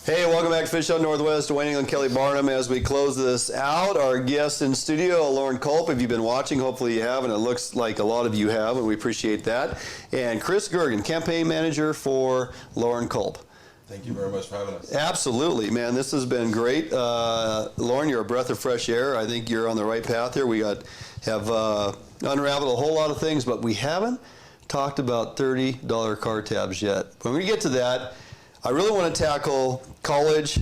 Hey, welcome back to Fish Out Northwest. Duane, Inglin, Kelly, Barnum. As we close this out, our guest in studio, Loren Culp. If you've been watching, hopefully you have, and it looks like a lot of you have, and we appreciate that. And Chris Gergen, campaign manager for Loren Culp. Thank you very much for having us. Absolutely, man. This has been great. Loren, you're a breath of fresh air. I think you're on the right path here. We have unraveled a whole lot of things, but we haven't talked about $30 car tabs yet. When we get to that, I really want to tackle college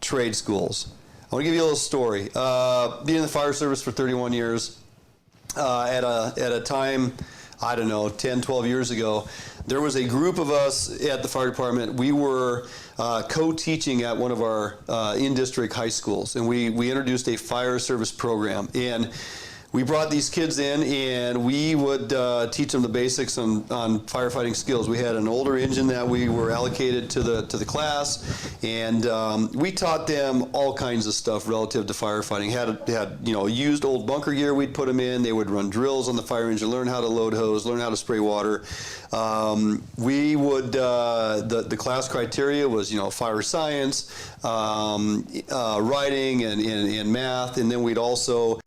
trade schools. I want to give you a little story. Being in the fire service for 31 years, at a time, I don't know, 10, 12 years ago, there was a group of us at the fire department. We were co-teaching at one of our in-district high schools, and we introduced a fire service program. And we brought these kids in, and we would teach them the basics on firefighting skills. We had an older engine that we were allocated to the class, and we taught them all kinds of stuff relative to firefighting. Had used old bunker gear we'd put them in. They would run drills on the fire engine, learn how to load hose, learn how to spray water. We would the class criteria was fire science, writing, and math, and then we'd also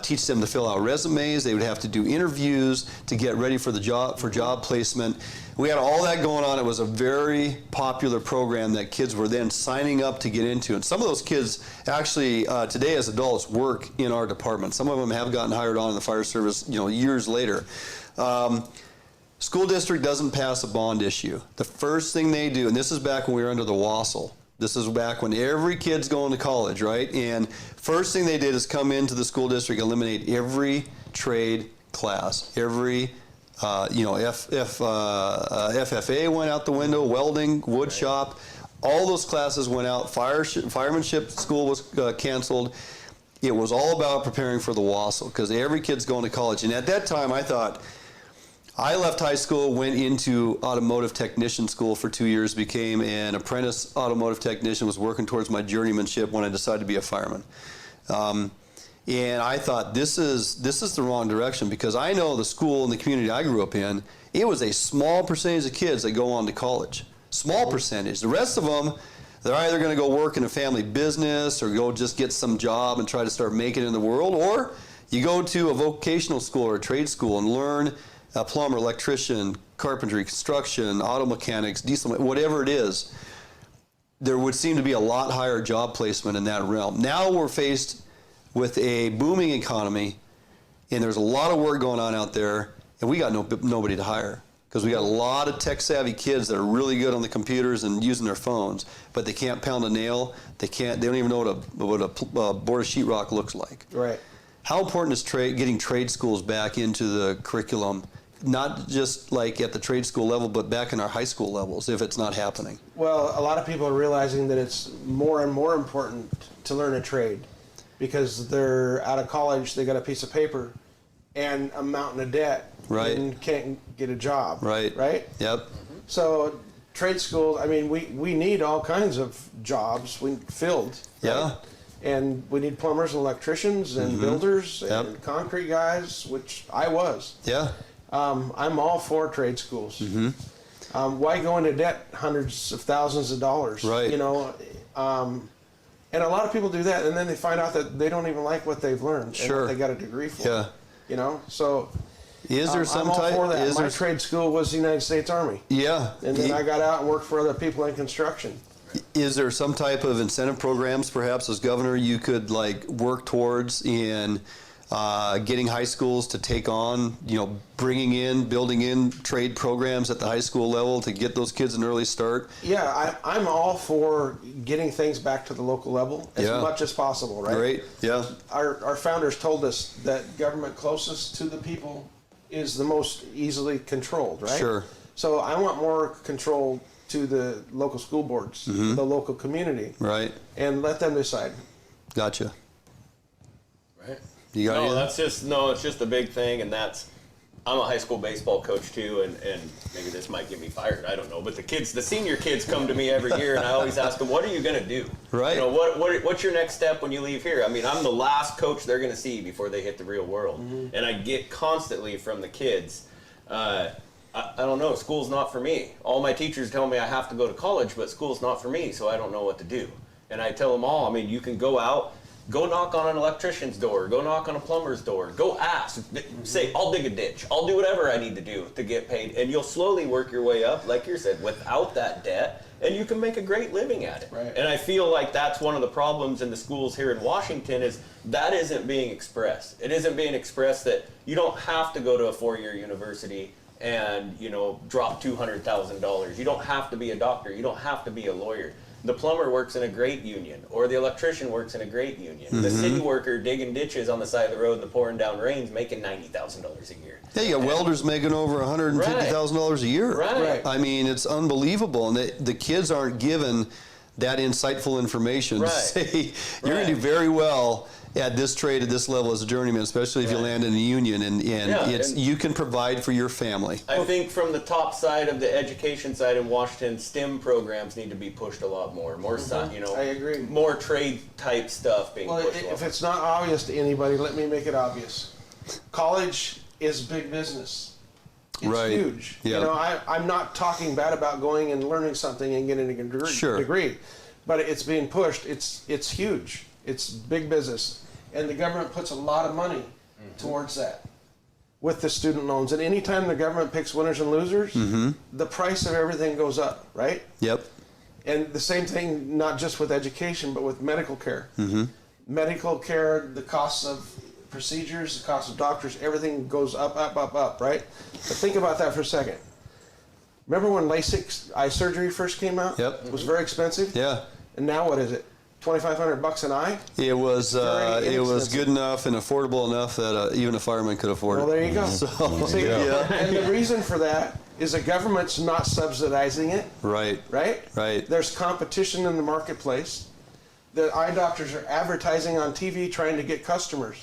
teach them to fill out resumes. They would have to do interviews to get ready for job placement. We had all that going on. It was a very popular program that kids were then signing up to get into. And some of those kids actually today as adults work in our department. Some of them have gotten hired on in the fire service years later. School district doesn't pass a bond issue. The first thing they do, and this is back when we were under the WASL, this is back when every kid's going to college, right? And first thing they did is come into the school district, eliminate every trade class. Every, FFA went out the window, welding, wood shop, all those classes went out. Firemanship school was canceled. It was all about preparing for the WASL because every kid's going to college. And at that time, I thought, I left high school, went into automotive technician school for 2 years, became an apprentice automotive technician, was working towards my journeymanship when I decided to be a fireman. And I thought, this is the wrong direction because I know the school and the community I grew up in, it was a small percentage of kids that go on to college. Small percentage. The rest of them, they're either going to go work in a family business or go just get some job and try to start making it in the world, or you go to a vocational school or a trade school and learn a plumber, electrician, carpentry, construction, auto mechanics, diesel, whatever it is. There would seem to be a lot higher job placement in that realm. Now we're faced with a booming economy, and there's a lot of work going on out there, and we got nobody to hire because we got a lot of tech-savvy kids that are really good on the computers and using their phones, but they can't pound a nail. They don't even know what a board of sheetrock looks like. Right. How important is getting trade schools back into the curriculum? Not just like at the trade school level, but back in our high school levels, if it's not happening. Well, a lot of people are realizing that it's more and more important to learn a trade because they're out of college, they got a piece of paper and a mountain of debt, right, and can't get a job. Right. Right? Yep. So trade schools, I mean, we need all kinds of jobs filled. Right? Yeah. And we need plumbers and electricians and builders and concrete guys, which I was. Yeah. I'm all for trade schools. Why go into debt hundreds of thousands of dollars? Right. And a lot of people do that, and then they find out that they don't even like what they've learned and what they got a degree for. Yeah. So is there some I'm all type? for that. My trade school was the United States Army. Yeah. And then I got out and worked for other people in construction. Is there some type of incentive programs, perhaps as governor, you could work towards in getting high schools to take on, building in trade programs at the high school level to get those kids an early start? Yeah, I'm all for getting things back to the local level as much as possible, right? Great, yeah. Our founders told us that government closest to the people is the most easily controlled, right? Sure. So I want more control to the local school boards, the local community. Right. And let them decide. Gotcha. Right. You got it's just a big thing, and I'm a high school baseball coach too, and maybe this might get me fired, I don't know, but the senior kids come to me every year, and I always ask them, what are you going to do? Right. What's your next step when you leave here? I mean, I'm the last coach they're going to see before they hit the real world, and I get constantly from the kids, I don't know, school's not for me. All my teachers tell me I have to go to college, but school's not for me, so I don't know what to do. And I tell them all, I mean, you can go out, go knock on an electrician's door, go knock on a plumber's door, go ask, say, I'll dig a ditch, I'll do whatever I need to do to get paid. And you'll slowly work your way up, like you said, without that debt, and you can make a great living at it. Right. And I feel like that's one of the problems in the schools here in Washington is that isn't being expressed. It isn't being expressed that you don't have to go to a 4-year university and, you know, drop $200,000. You don't have to be a doctor. You don't have to be a lawyer. The plumber works in a great union, or the electrician works in a great union. The city worker digging ditches on the side of the road in the pouring down rain's making $90,000 a year. Yeah, you got welders making over $150,000 a year. Right. I mean, it's unbelievable, and the kids aren't given that insightful information to say you're going to do very well at this trade at this level as a journeyman, especially if you land in a union, and you can provide for your family. I think from the top side of the education side in Washington, STEM programs need to be pushed a lot more. More, you know, I agree. More trade type stuff being Well, pushed. if it's not obvious to anybody, let me make it obvious. College is big business. It's Right. huge. Yeah. You know, I'm not talking bad about going and learning something and getting a degree, but it's being pushed. It's huge. It's big business. And the government puts a lot of money towards that with the student loans. And anytime the government picks winners and losers, the price of everything goes up, right? Yep. And the same thing, not just with education, but with medical care. Medical care, the costs of procedures, the cost of doctors, everything goes up, right? But think about that for a second. Remember when LASIK eye surgery first came out? Yep. It was very expensive. Yeah. And now what is it? $2,500 an eye? It was Very inexpensive. good enough and affordable enough that even a fireman could afford Well, it. there you go. So, See, yeah. and the reason for that is the government's not subsidizing it, Right. right? Right. There's competition in the marketplace. The eye doctors are advertising on TV trying to get customers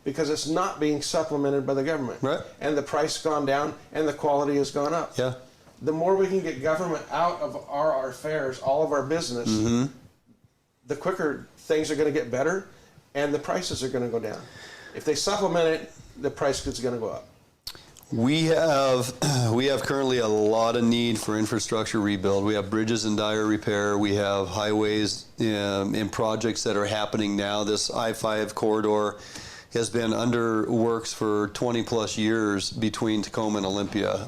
because it's not being supplemented by the government. Right. And the price has gone down and the quality has gone up. Yeah. The more we can get government out of our affairs, all of our business, the quicker things are going to get better and the prices are going to go down. If they supplement it, the price is going to go up. We have currently a lot of need for infrastructure rebuild. We have bridges in dire repair. We have highways in projects that are happening now. This I-5 corridor has been under works for 20 plus years between Tacoma and Olympia.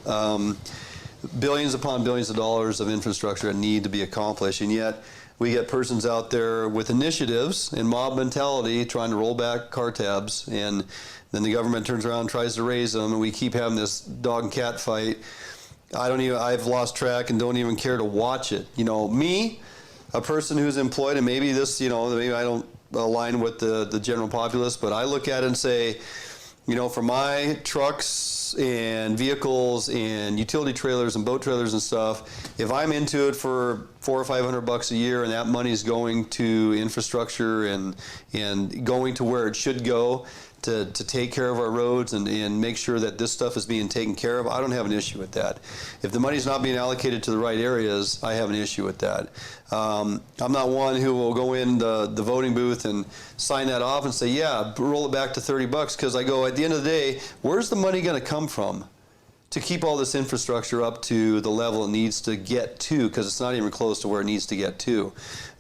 Billions upon billions of dollars of infrastructure that need to be accomplished, and yet we get persons out there with initiatives and mob mentality trying to roll back car tabs, and then the government turns around and tries to raise them, and we keep having this dog and cat fight. I've lost track and don't even care to watch it. You know, me, a person who's employed, and maybe this, you know, maybe I don't align with the general populace, but I look at it and say, you know, for my trucks and vehicles and utility trailers and boat trailers and stuff, if I'm into it for $400 or $500 a year and that money's going to infrastructure and going to where it should go to take care of our roads and make sure that this stuff is being taken care of, I don't have an issue with that. If the money's not being allocated to the right areas, I have an issue with that. I'm not one who will go in the voting booth and sign that off and say, yeah, roll it back to $30, because I go, at the end of the day, where's the money going to come from to keep all this infrastructure up to the level it needs to get to, because it's not even close to where it needs to get to. We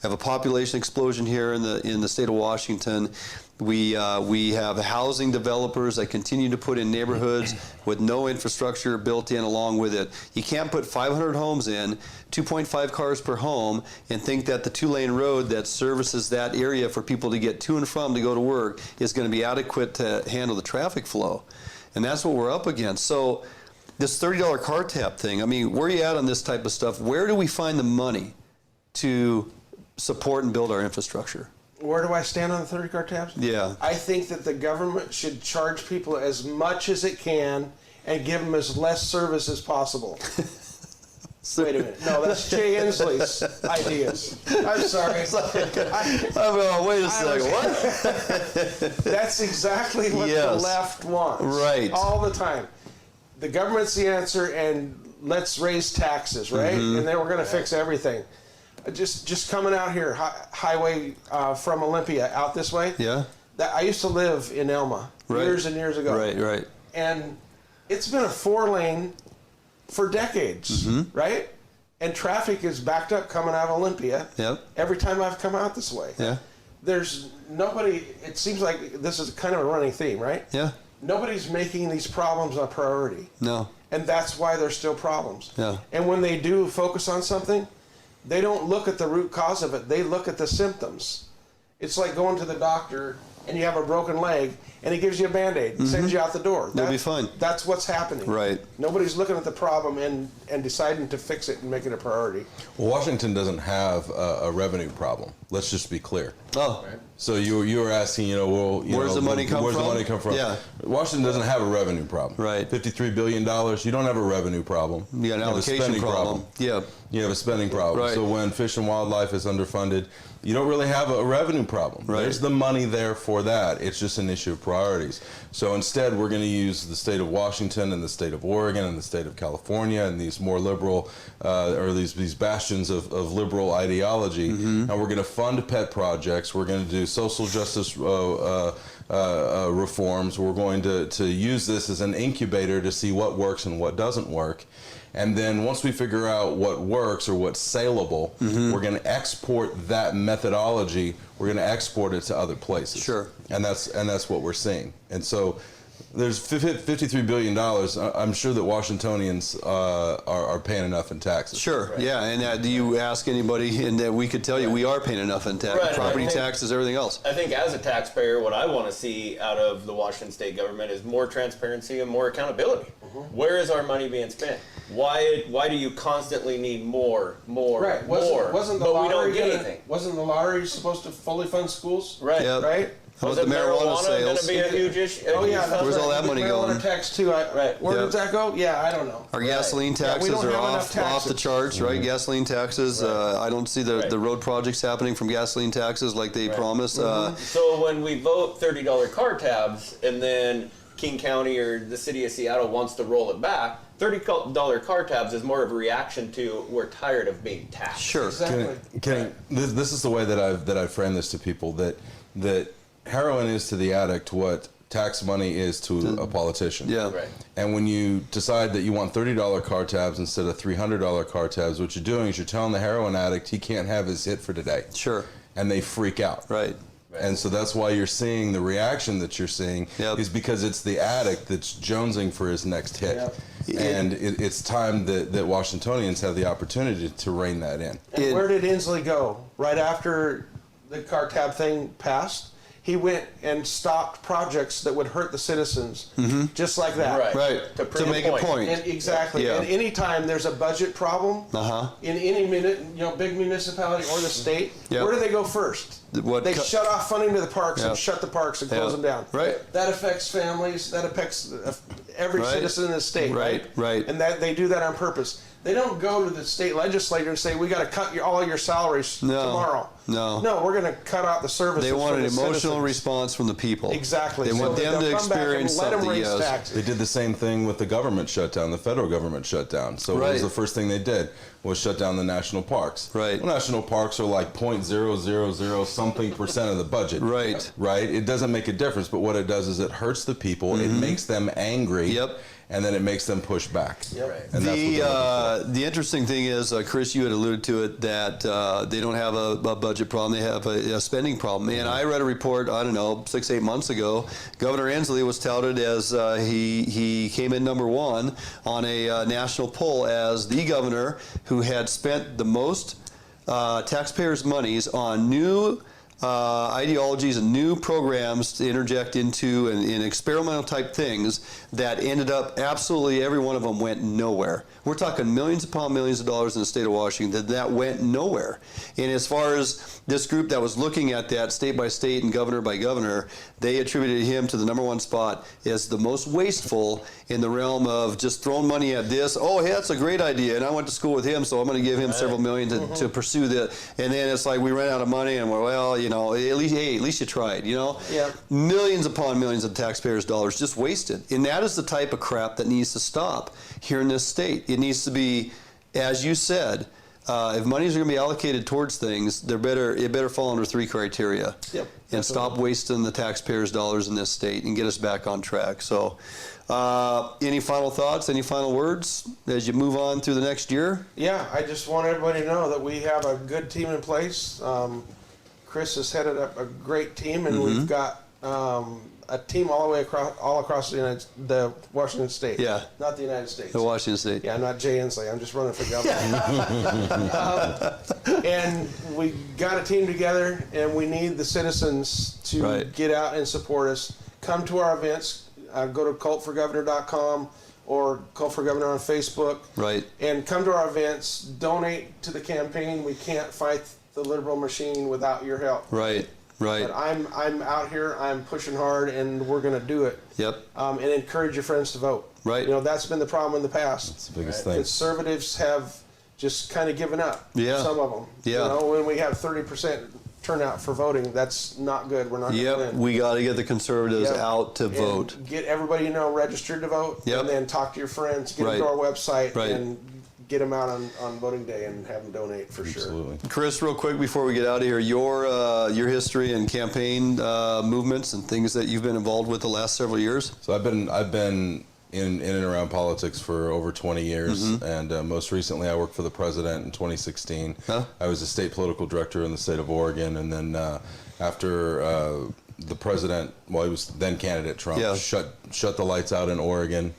have a population explosion here in the state of Washington. We have housing developers that continue to put in neighborhoods with no infrastructure built in along with it. You can't put 500 homes in, 2.5 cars per home, and think that the 2-lane road that services that area for people to get to and from to go to work is going to be adequate to handle the traffic flow. And that's what we're up against. So this $30 car tab thing, I mean, where are you at on this type of stuff? Where do we find the money to support and build our infrastructure? Where do I stand on the 30 car tabs? Yeah. I think that the government should charge people as much as it can and give them as less service as possible. Wait a minute. No, that's Jay Inslee's ideas. I'm sorry. Wait a second. What? That's exactly what the left wants. Right. All the time. The government's the answer, and let's raise taxes, right? And then we're going to fix everything. Just coming out here, highway from Olympia out this way. Yeah. I used to live in Elma years and years ago. Right. And it's been a 4-lane for decades, right? And traffic is backed up coming out of Olympia. Yep. Every time I've come out this way. Yeah. There's nobody, it seems like this is kind of a running theme, right? Yeah. Nobody's making these problems a priority. No. And that's why there's still problems. Yeah. And when they do focus on something, they don't look at the root cause of it. They look at the symptoms. It's like going to the doctor and you have a broken leg and he gives you a Band-Aid and sends you out the door. You'll be fine. That's what's happening. Right. Nobody's looking at the problem and deciding to fix it and make it a priority. Well, Washington doesn't have a revenue problem. Let's just be clear. Oh. So you were asking, Where's the money come where's from? the money come from? Yeah. Washington doesn't have a revenue problem. Right. $53 billion. You don't have a revenue problem. You got an have a allocation spending problem. Yeah. You have a spending problem. Right. So when Fish and Wildlife is underfunded, you don't really have a revenue problem. Right. There's the money there for that. It's just an issue of priorities. So instead, we're going to use the state of Washington and the state of Oregon and the state of California and these more liberal, or these bastions of liberal ideology, and we're going to fund pet projects. We're going to do social justice reforms. We're going to use this as an incubator to see what works and what doesn't work. And then once we figure out what works or what's saleable, we're going to export that methodology. We're going to export it to other places. Sure. And that's what we're seeing. And so there's $53 billion. I'm sure that Washingtonians are paying enough in taxes. Sure. Right. Yeah. And do you ask anybody, and we could tell you we are paying enough in property taxes, everything else. I think as a taxpayer, what I want to see out of the Washington state government is more transparency and more accountability. Where is our money being spent? Why do you constantly need more, Right. more? Wasn't the but lottery we don't get anything. Wasn't the lottery supposed to fully fund schools? Right. Yep. Right? How Was about the marijuana going to sales? be a huge issue? Oh yeah, that's Where's right. all that money Marijuana going? tax too. Right. Where Yep. does that go? Yeah, I don't know. Our gasoline Yeah, we taxes don't are have enough off the taxes. charts, right? Gasoline taxes. I don't see the road projects happening from gasoline taxes like they promised. So when we vote $30 car tabs and then King County or the city of Seattle wants to roll it back, $30 car tabs is more of a reaction to we're tired of being taxed. Sure. Exactly. This is the way that I've framed this to people, that heroin is to the addict what tax money is to a politician. Yeah. Right. And when you decide that you want $30 car tabs instead of $300 car tabs, what you're doing is you're telling the heroin addict he can't have his hit for today. Sure. And they freak out. Right. And so that's why you're seeing the reaction that you're seeing is because it's the addict that's jonesing for his next hit. Yep. And it's time that Washingtonians have the opportunity to rein that in. And where did Inslee go? Right after the car tab thing passed, he went and stopped projects that would hurt the citizens, just like that. Right. Right. To prove To make a a point. point. And exactly. Yeah. And anytime there's a budget problem in any big municipality or the state, Yep. where do they go first? What They co- shut off funding to the parks Yep. and shut the parks and close Yep. them down. Right. That affects families. That affects every Right. citizen in the state. Right, right. And that they do that on purpose. They don't go to the state legislature and say, we got to cut all your salaries tomorrow. No. No, we're going to cut out the services. They want for an the emotional citizens. response from the people. Exactly. They want So them to they'll come back and experience let 'em something. raise Yes. taxes. They did the same thing with the government shutdown, the federal government shutdown. So what was Right. the first thing they did? Was shut down the national parks. Right. Well, national parks are like 0.000 something percent of the budget. Right. Right. It doesn't make a difference, but what it does is it hurts the people. It makes them angry. Yep. And then it makes them push back. Yep. Right. And that's what they're looking for. The interesting thing is, Chris, you had alluded to it, that they don't have a budget problem, they have a spending problem. And I read a report, I don't know, 6-8 months ago. Governor Inslee was touted as he came in number one on a national poll as the governor who had spent the most taxpayers' monies on new ideologies and new programs to interject into and experimental type things that ended up absolutely every one of them went nowhere. We're talking millions upon millions of dollars in the state of Washington that went nowhere. And as far as this group that was looking at that state by state and governor by governor, they attributed him to the number one spot as the most wasteful in the realm of just throwing money at this. Oh, hey, that's a great idea, and I went to school with him, so I'm going to give him several million to pursue that. And then it's like we ran out of money, and we're, well, at least you tried, Yeah. Millions upon millions of taxpayers' dollars just wasted. And that is the type of crap that needs to stop here in this state. It needs to be, as you said, if money's going to be allocated towards things, it better fall under 3 criteria. Yep. And stop wasting the taxpayers' dollars in this state and get us back on track. So, any final thoughts? Any final words as you move on through the next year? Yeah, I just want everybody to know that we have a good team in place. Chris has headed up a great team, and we've got a team all the way across the Washington State. Yeah. Not the United States. The Washington State. Yeah, I'm not Jay Inslee. I'm just running for governor. And we got a team together, and we need the citizens to get out and support us. Come to our events. Go to culpforgovernor.com or Culp for Governor on Facebook. Right. And come to our events. Donate to the campaign. We can't fight the liberal machine without your help. Right. Right. But I'm out here. I'm pushing hard, and we're going to do it. Yep. And encourage your friends to vote. Right. That's been the problem in the past. That's the biggest thing. Conservatives have just kind of given up. Yeah. Some of them. Yeah. When we have 30% turnout for voting, that's not good. We're not going to win. We got to get the conservatives out to vote. Get everybody registered to vote. Yep. And then talk to your friends. Get them to our website. Right. And get them out on voting day and have them donate for Absolutely. sure. Chris, real quick before we get out of here, your history and campaign movements and things that you've been involved with the last several years. So I've been in and around politics for over 20 years, and most recently I worked for the president in 2016. Huh? I was a state political director in the state of Oregon, and then after the president, well, he was then candidate Trump, shut the lights out in Oregon.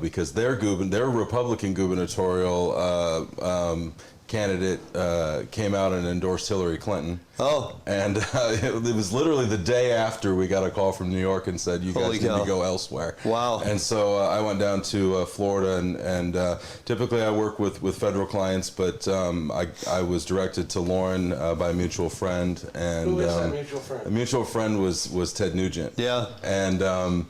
Because their Republican gubernatorial candidate came out and endorsed Hillary Clinton. Oh. And it was literally the day after we got a call from New York and said, you guys need to go elsewhere. Wow. And so I went down to Florida, and typically I work with federal clients, but I was directed to Loren by a mutual friend. And who is that mutual friend? A mutual friend was Ted Nugent. Yeah. And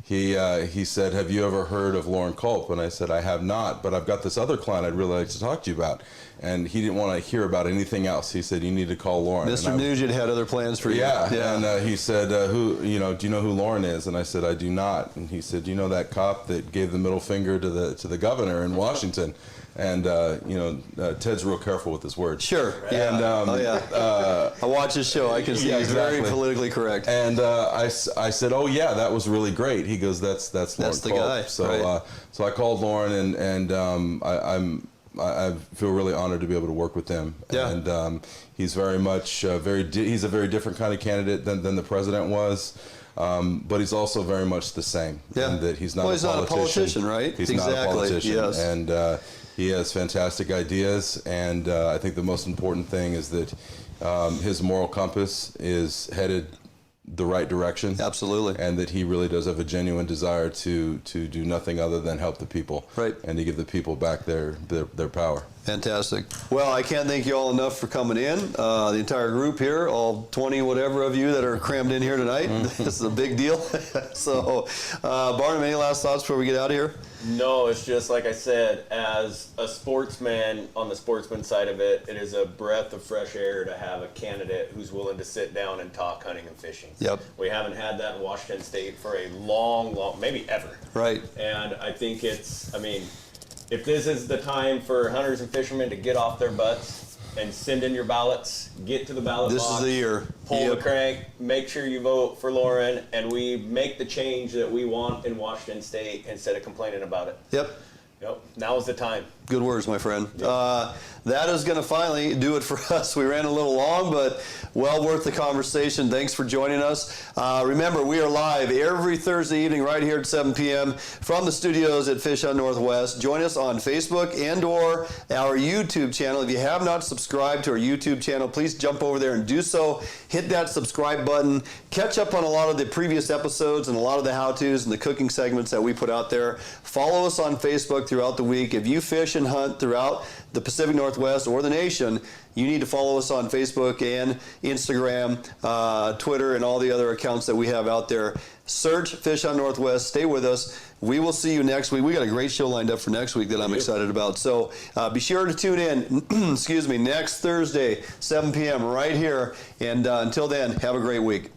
he said, have you ever heard of Loren Culp? And I said, I have not, but I've got this other client I'd really like to talk to you about. And he didn't want to hear about anything else. He said, you need to call Loren. Mr. Nugent had other plans for you. Yeah. And he said, do you know who Loren is? And I said, I do not. And he said, you know that cop that gave the middle finger to the governor in Washington? And Ted's real careful with his words. Sure. Yeah. And I watch his show. I can see he's very politically correct. And I said, oh yeah, that was really great. He goes, that's Loren the Culp. guy. So so I called Loren, and I feel really honored to be able to work with him. Yeah. And he's very much he's a very different kind of candidate than the president was. But he's also very much the same. Yeah. In that he's not he's not a politician, right? He's exactly. not a politician. Yes. And he has fantastic ideas. And I think the most important thing is that his moral compass is headed the right direction. Absolutely. And that he really does have a genuine desire to do nothing other than help the people. Right. And to give the people back their power. Fantastic. Well, I can't thank you all enough for coming in. The entire group here, all 20 whatever of you that are crammed in here tonight. This is a big deal. So, Barnum, any last thoughts before we get out of here? No, it's just like I said, as a sportsman, on the sportsman side of it, it is a breath of fresh air to have a candidate who's willing to sit down and talk hunting and fishing. Yep. We haven't had that in Washington State for a long, maybe ever. Right. And I think if this is the time for hunters and fishermen to get off their butts and send in your ballots, get to the ballot box. This is the year. Pull the crank, make sure you vote for Loren, and we make the change that we want in Washington State instead of complaining about it. Yep. Now is the time. Good words, my friend. That is going to finally do it for us. We ran a little long, but well worth the conversation. Thanks for joining us. Remember, we are live every Thursday evening right here at 7 p.m. from the studios at Fish Hunt Northwest. Join us on Facebook and or our YouTube channel. If you have not subscribed to our YouTube channel, please jump over there and do so. Hit that subscribe button. Catch up on a lot of the previous episodes and a lot of the how-tos and the cooking segments that we put out there. Follow us on Facebook throughout the week. If you fish and hunt throughout the Pacific Northwest or the nation, you need to follow us on Facebook and Instagram, Twitter, and all the other accounts that we have out there. Search Fish Hunt Northwest. Stay with us. We will see you next week. We got a great show lined up for next week that I'm excited about. So be sure to tune in, next Thursday, 7 p.m. right here. And until then, have a great week.